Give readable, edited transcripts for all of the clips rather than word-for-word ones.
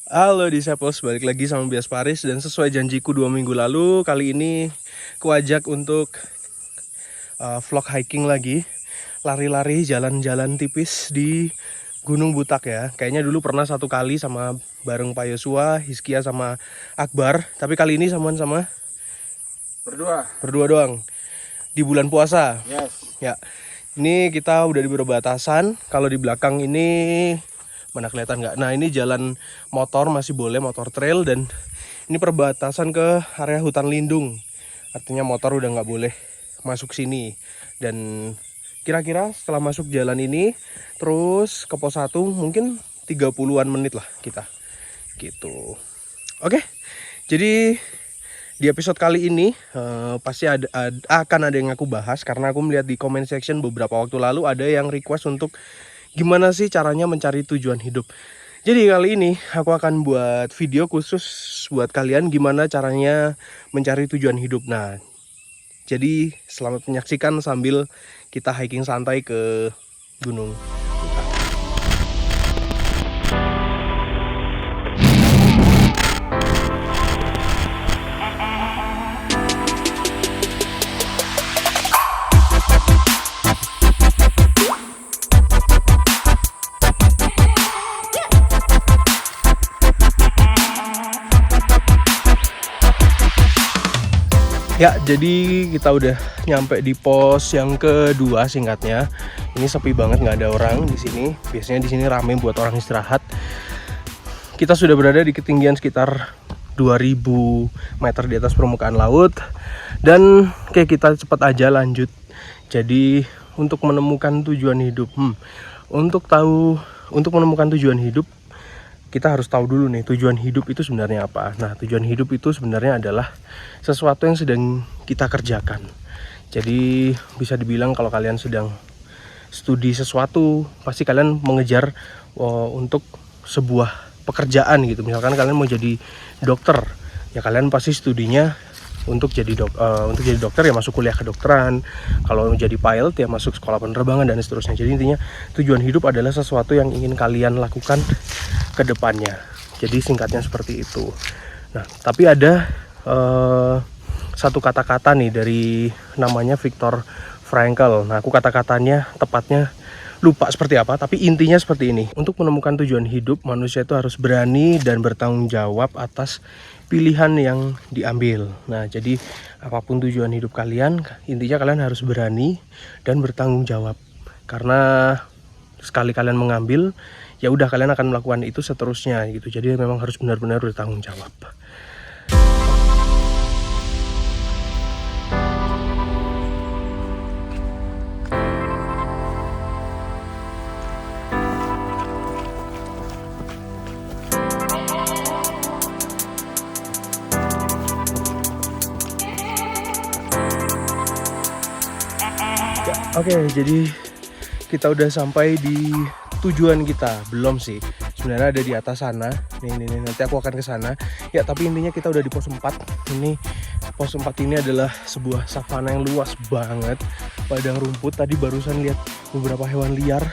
Halo Disciples, balik lagi sama Bias Paris. Dan sesuai janjiku 2 minggu lalu, kali ini kuajak untuk vlog hiking lagi. Lari-lari, jalan-jalan tipis di Gunung Butak ya. Kayaknya dulu pernah satu kali sama bareng Pak Yosua, Hizkia sama Akbar. Tapi kali ini sama berdua doang. Di bulan puasa. Yes. Ya, ini kita udah di perbatasan. Kalau di belakang ini mana kelihatan nggak? Nah, ini jalan motor masih boleh, motor trail, dan ini perbatasan ke area hutan lindung. Artinya motor udah nggak boleh masuk sini. Dan kira-kira setelah masuk jalan ini terus ke pos 1 mungkin 30-an menit lah kita. Gitu. Oke. Jadi di episode kali ini pasti akan ada yang aku bahas karena aku melihat di comment section beberapa waktu lalu ada yang request untuk gimana sih caranya mencari tujuan hidup. Jadi kali ini aku akan buat video khusus buat kalian gimana caranya mencari tujuan hidup. Nah, jadi selamat menyaksikan sambil kita hiking santai ke gunung. Ya, jadi kita udah nyampe di pos yang kedua singkatnya. Ini sepi banget, nggak ada orang di sini. Biasanya di sini rame buat orang istirahat. Kita sudah berada di ketinggian sekitar 2000 meter di atas permukaan laut. Dan kayak kita cepat aja lanjut. Jadi untuk menemukan tujuan hidup, untuk menemukan tujuan hidup, kita harus tahu dulu nih tujuan hidup itu sebenarnya apa. Nah, tujuan hidup itu sebenarnya adalah sesuatu yang sedang kita kerjakan. Jadi bisa dibilang kalau kalian sedang studi sesuatu, pasti kalian mengejar untuk sebuah pekerjaan gitu. Misalkan kalian mau jadi dokter, ya kalian pasti studinya untuk jadi dokter ya masuk kuliah kedokteran. Kalau jadi pilot ya masuk sekolah penerbangan dan seterusnya. Jadi intinya tujuan hidup adalah sesuatu yang ingin kalian lakukan ke depannya. Jadi singkatnya seperti itu. Nah, tapi ada satu kata-kata nih dari namanya Viktor Frankl. Nah, aku kata-katanya tepatnya lupa seperti apa, tapi intinya seperti ini. Untuk menemukan tujuan hidup, manusia itu harus berani dan bertanggung jawab atas pilihan yang diambil. Nah, jadi apapun tujuan hidup kalian, intinya kalian harus berani dan bertanggung jawab. Karena sekali kalian mengambil, ya udah kalian akan melakukan itu seterusnya gitu. Jadi memang harus benar-benar bertanggung jawab. Oke, jadi kita udah sampai di tujuan kita. Belum sih, sebenarnya ada di atas sana. Nih, nanti aku akan ke sana. Ya, tapi intinya kita udah di pos 4. Ini pos 4 ini adalah sebuah savana yang luas banget, padang rumput. Tadi barusan lihat beberapa hewan liar.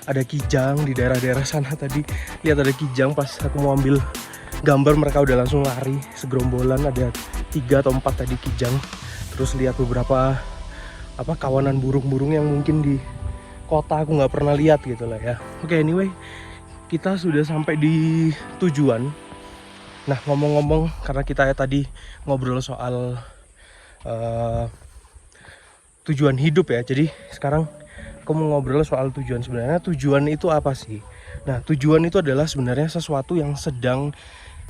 Ada kijang di daerah-daerah sana tadi. Lihat ada kijang, pas aku mau ambil gambar mereka udah langsung lari segerombolan. Ada 3 atau 4 tadi kijang. Terus lihat beberapa kawanan burung-burung yang mungkin di kota aku nggak pernah lihat gitu lah ya. Oke, anyway, kita sudah sampai di tujuan. Nah, ngomong-ngomong, karena kita ya tadi ngobrol soal tujuan hidup ya, jadi sekarang aku mau ngobrol soal tujuan. Sebenarnya tujuan itu apa sih? Nah, tujuan itu adalah sebenarnya sesuatu yang sedang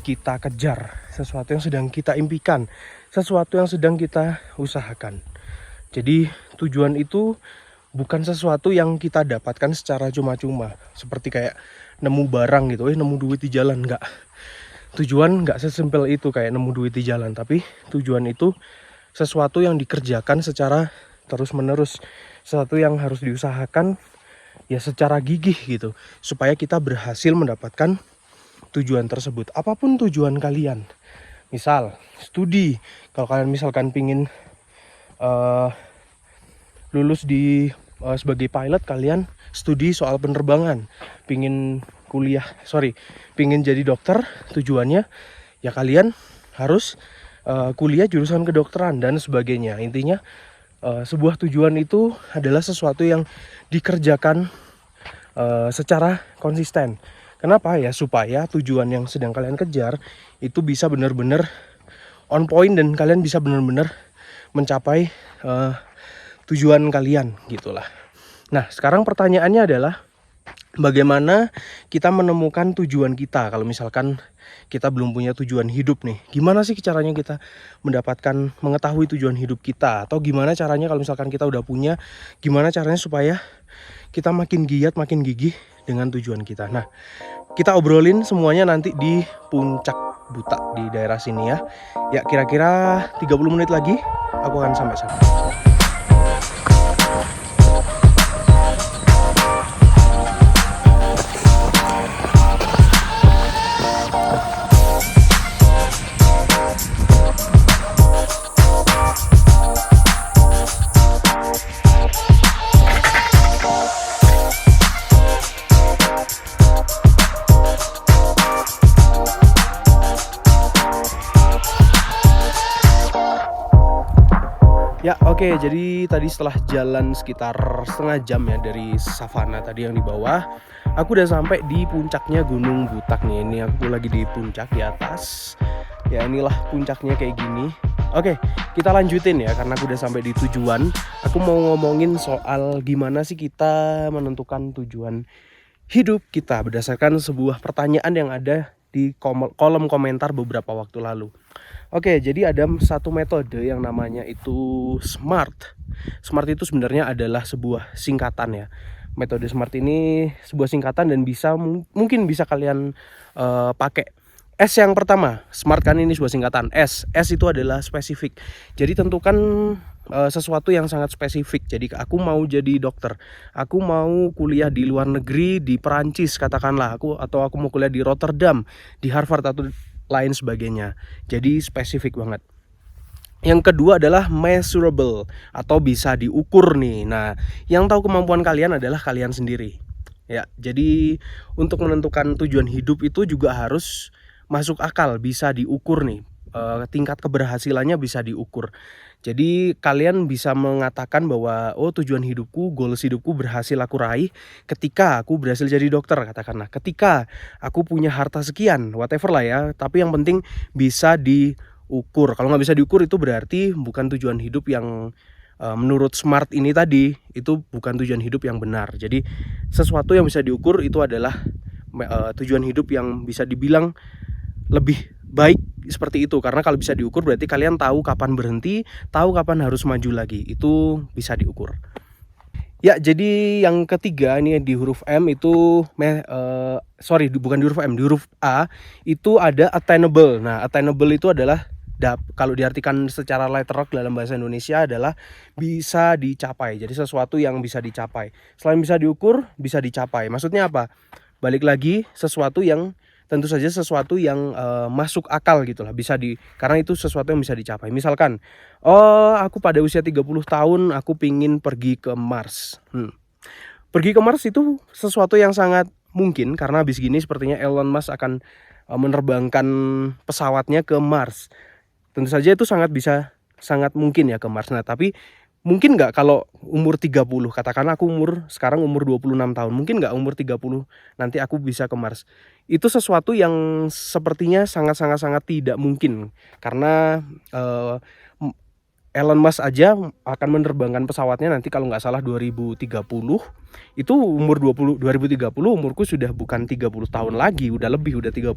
kita kejar, sesuatu yang sedang kita impikan, sesuatu yang sedang kita usahakan. Jadi tujuan itu bukan sesuatu yang kita dapatkan secara cuma-cuma, seperti kayak nemu barang gitu, nemu duit di jalan. Enggak. Tujuan nggak sesimpel itu kayak nemu duit di jalan, tapi tujuan itu sesuatu yang dikerjakan secara terus-menerus, sesuatu yang harus diusahakan ya secara gigih gitu, supaya kita berhasil mendapatkan tujuan tersebut. Apapun tujuan kalian, misal studi, kalau kalian misalkan pingin lulus di sebagai pilot, kalian studi soal penerbangan. Pingin pingin jadi dokter, tujuannya ya kalian harus kuliah jurusan kedokteran dan sebagainya. Intinya sebuah tujuan itu adalah sesuatu yang dikerjakan secara konsisten. Kenapa ya? Supaya tujuan yang sedang kalian kejar itu bisa benar-benar on point dan kalian bisa benar-benar mencapai tujuan kalian gitulah. Nah, sekarang pertanyaannya adalah bagaimana kita menemukan tujuan kita kalau misalkan kita belum punya tujuan hidup nih. Gimana sih caranya kita mengetahui tujuan hidup kita? Atau gimana caranya kalau misalkan kita udah punya, gimana caranya supaya kita makin giat, makin gigih dengan tujuan kita. Nah, kita obrolin semuanya nanti di Puncak Buta di daerah sini ya. Ya, kira-kira 30 menit lagi aku akan sampai sana. Ya oke, jadi tadi setelah jalan sekitar setengah jam ya dari savana tadi yang di bawah, aku udah sampai di puncaknya Gunung Butak nih. Ini aku lagi di puncak di atas. Ya inilah puncaknya kayak gini. Oke, kita lanjutin ya karena aku udah sampai di tujuan. Aku mau ngomongin soal gimana sih kita menentukan tujuan hidup kita berdasarkan sebuah pertanyaan yang ada di kolom komentar beberapa waktu lalu. Oke, jadi ada satu metode yang namanya itu SMART. SMART itu sebenarnya adalah sebuah singkatan ya. Metode SMART ini sebuah singkatan dan mungkin bisa kalian pakai. S yang pertama, SMART kan ini sebuah singkatan. S itu adalah spesifik. Jadi tentukan sesuatu yang sangat spesifik. Jadi aku mau jadi dokter, aku mau kuliah di luar negeri di Perancis katakanlah, atau aku mau kuliah di Rotterdam, di Harvard atau lain sebagainya. Jadi spesifik banget. Yang kedua adalah measurable atau bisa diukur nih. Nah, yang tahu kemampuan kalian adalah kalian sendiri. Ya, jadi untuk menentukan tujuan hidup itu juga harus masuk akal, bisa diukur nih. Tingkat keberhasilannya bisa diukur. Jadi kalian bisa mengatakan bahwa tujuan hidupku, goals hidupku berhasil aku raih ketika aku berhasil jadi dokter katakanlah. Ketika aku punya harta sekian, whatever lah ya. Tapi yang penting bisa diukur. Kalau nggak bisa diukur itu berarti bukan tujuan hidup yang menurut SMART ini tadi, itu bukan tujuan hidup yang benar. Jadi sesuatu yang bisa diukur itu adalah tujuan hidup yang bisa dibilang lebih baik seperti itu, karena kalau bisa diukur berarti kalian tahu kapan berhenti, tahu kapan harus maju lagi, itu bisa diukur. Ya, jadi yang ketiga ini di huruf M itu bukan di huruf M, di huruf A itu ada attainable. Nah, attainable itu adalah kalau diartikan secara literal dalam bahasa Indonesia adalah bisa dicapai. Jadi sesuatu yang bisa dicapai. Selain bisa diukur, bisa dicapai. Maksudnya apa? Balik lagi, tentu saja sesuatu yang masuk akal gitu lah, karena itu sesuatu yang bisa dicapai. Misalkan, aku pada usia 30 tahun aku pingin pergi ke Mars. Pergi ke Mars itu sesuatu yang sangat mungkin, karena habis gini sepertinya Elon Musk akan menerbangkan pesawatnya ke Mars. Tentu saja itu sangat mungkin ya ke Mars. Nah, tapi mungkin nggak kalau umur 30, katakanlah aku sekarang umur 26 tahun, mungkin nggak umur 30 nanti aku bisa ke Mars? Itu sesuatu yang sepertinya sangat tidak mungkin, karena Elon Musk aja akan menerbangkan pesawatnya nanti kalau nggak salah 2030. Itu umur 2030 umurku sudah bukan 30 tahun lagi, udah 35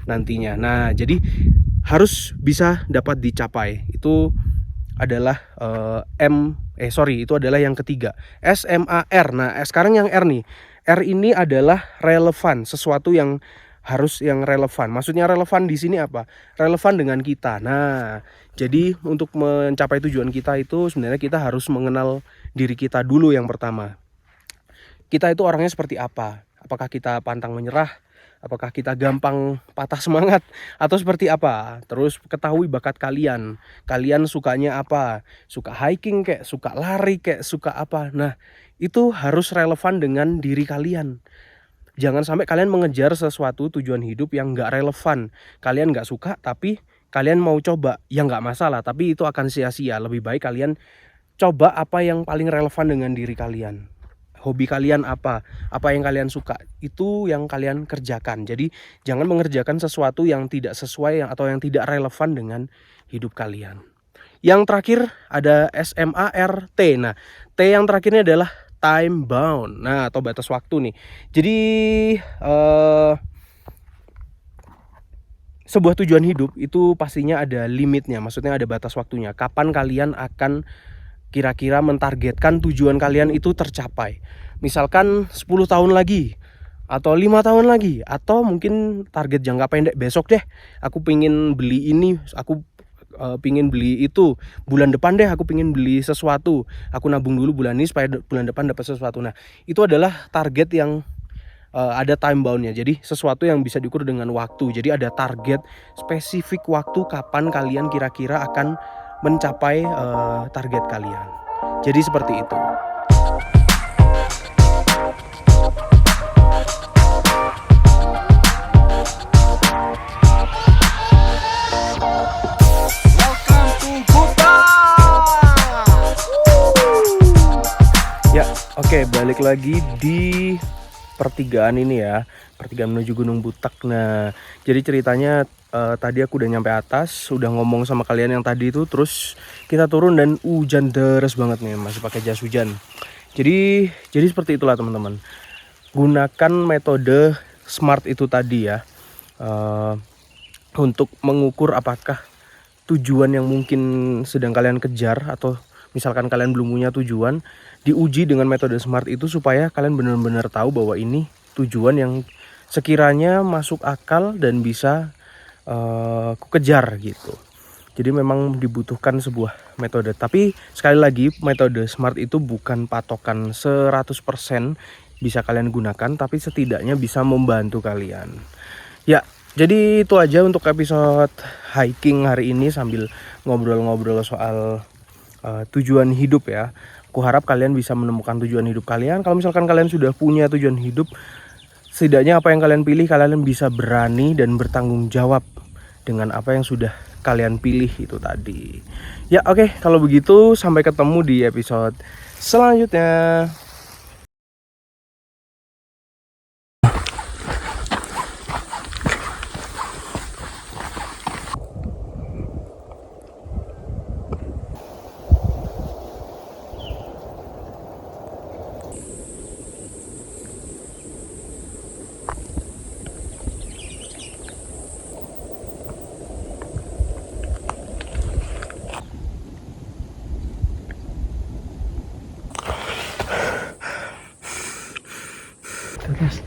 nantinya. Nah, jadi harus bisa dapat dicapai. Itu adalah itu adalah yang ketiga, SMAR. Nah, sekarang yang R nih. R ini adalah relevan, sesuatu yang relevan. Maksudnya relevan di sini apa? Relevan dengan kita. Nah, jadi untuk mencapai tujuan kita itu sebenarnya kita harus mengenal diri kita dulu yang pertama. Kita itu orangnya seperti apa? Apakah kita pantang menyerah? Apakah kita gampang patah semangat atau seperti apa? Terus ketahui bakat kalian. Kalian sukanya apa? Suka hiking kayak, suka lari kayak, suka apa? Nah, itu harus relevan dengan diri kalian. Jangan sampai kalian mengejar sesuatu tujuan hidup yang nggak relevan. Kalian nggak suka tapi kalian mau coba, ya nggak masalah, tapi itu akan sia-sia. Lebih baik kalian coba apa yang paling relevan dengan diri kalian. Hobi kalian apa yang kalian suka, itu yang kalian kerjakan. Jadi jangan mengerjakan sesuatu yang tidak sesuai atau yang tidak relevan dengan hidup kalian. Yang terakhir ada SMART. Nah, T yang terakhirnya adalah time bound. Nah, atau batas waktu nih. Jadi sebuah tujuan hidup itu pastinya ada limitnya, maksudnya ada batas waktunya. Kapan kalian akan kira-kira mentargetkan tujuan kalian itu tercapai. Misalkan 10 tahun lagi, atau 5 tahun lagi, atau mungkin target jangka pendek, besok deh aku pingin beli ini, aku pingin beli itu, bulan depan deh aku pingin beli sesuatu, aku nabung dulu bulan ini supaya bulan depan dapat sesuatu. Nah, itu adalah target yang ada time boundnya, jadi sesuatu yang bisa diukur dengan waktu. Jadi ada target spesifik waktu kapan kalian kira-kira akan mencapai target kalian. Jadi seperti itu. Ya, oke, balik lagi di pertigaan ini ya, pertigaan menuju Gunung Butak. Nah, jadi ceritanya tadi aku udah nyampe atas, udah ngomong sama kalian yang tadi itu, terus kita turun dan hujan deras banget nih, masih pakai jas hujan. Jadi seperti itulah teman-teman. Gunakan metode SMART itu tadi ya, untuk mengukur apakah tujuan yang mungkin sedang kalian kejar, atau misalkan kalian belum punya tujuan, diuji dengan metode SMART itu supaya kalian benar-benar tahu bahwa ini tujuan yang sekiranya masuk akal dan bisa ku kejar gitu. Jadi memang dibutuhkan sebuah metode. Tapi sekali lagi, metode SMART itu bukan patokan 100% bisa kalian gunakan, tapi setidaknya bisa membantu kalian. Ya, jadi itu aja untuk episode hiking hari ini sambil ngobrol-ngobrol soal tujuan hidup ya. Aku harap kalian bisa menemukan tujuan hidup kalian. Kalau misalkan kalian sudah punya tujuan hidup, setidaknya apa yang kalian pilih, kalian bisa berani dan bertanggung jawab dengan apa yang sudah kalian pilih itu tadi. Ya oke, kalau begitu sampai ketemu di episode selanjutnya. Terus